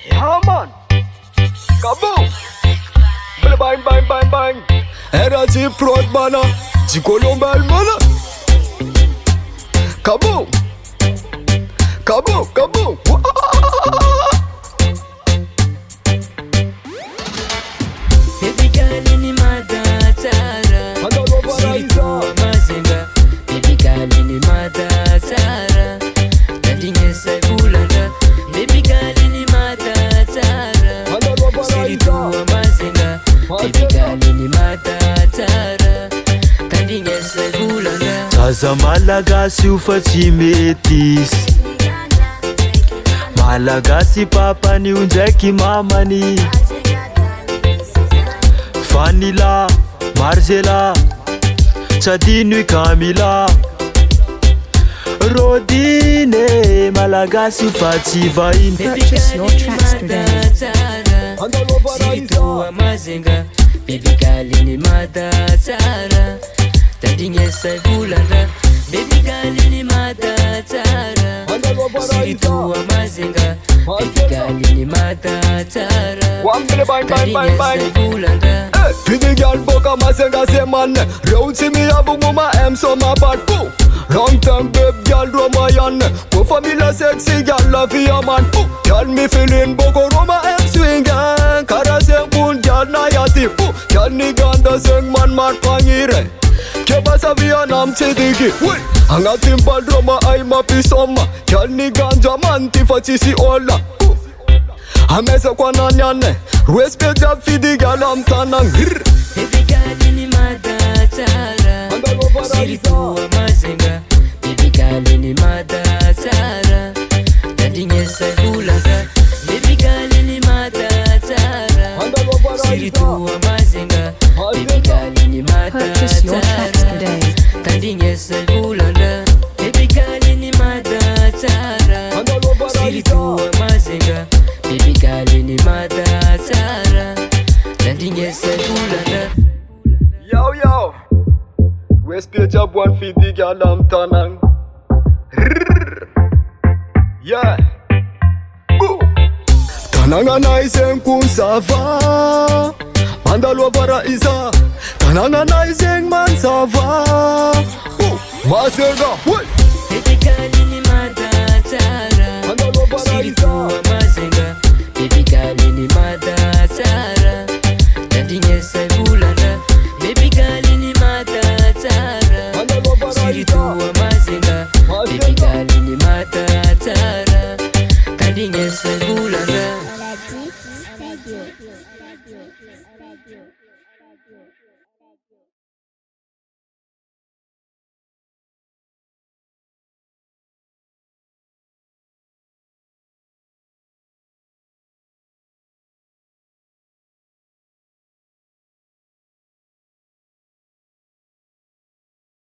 Yeah, man. Kaboom. Bang, bang, bang, bang. Era de prod, mana. De Colombo, mana. Kaboom. Kaboom, kaboom. Baby girl ni madatara, siritua mazinga. Baby girl ni madatara, tandinye saibulanda. Baby girl ni madatara, siritua mazinga. Baby girl ni madatara, tandinye saibulanda. Zaza malagasy io fa tsy metisy, malagasy papany io ndraiky mamany. Vanilla, Margiela, Tsadino i Camila, Rodine, malagasy io fa tsy vahiny. Purchase your tracks today. Siritua mazinga. Baby girl ni madatara, tandinye saibulanda. Baby girl ni madatara, siritua mazinga. Baby girl ni madatara, tandinye saibulanda. Pretty girl boka masenga se man. Round to me abu mama am so my bad boo. Long time babe girl Roma yan. Go familia sexy girl love ya man. Girl me feeling boko Roma am swinga. Kara seng pun girl na yati. Girl ni ganda seng man mat pangire. Keba sa Vietnam chediki. Anga timbal Roma ay mapisoma. Girl ni ganja man tifachisi ola. Amesa kwa nanyane. Respect up for the girl I'm tanang. Baby girl ni madatara, siritua mazinga. Baby girl ni madatara, tandinye saibulanda. Baby girl ni madatara, siritua mazinga. Baby girl ni Purchase your tracks madatara, today. tandinye saibulanda. Baby girl ni madatara, siritua mazinga. Baby girl ni madatara, tandinye saibulanda. Yo yo. Respect up one for the girl I'm tanang. Yeah. Boo. Tananga naiseng kun sava. Mandalo para isa. Tananga naiseng man sava. Masenga. Baby girl ni madatara, siritua mazinga. Baby girl ni madatara, tandinye saibulanda. Baby girl ni madatara, siritua mazinga. Baby girl ni madatara, tandinye saibulanda. Melody Studio.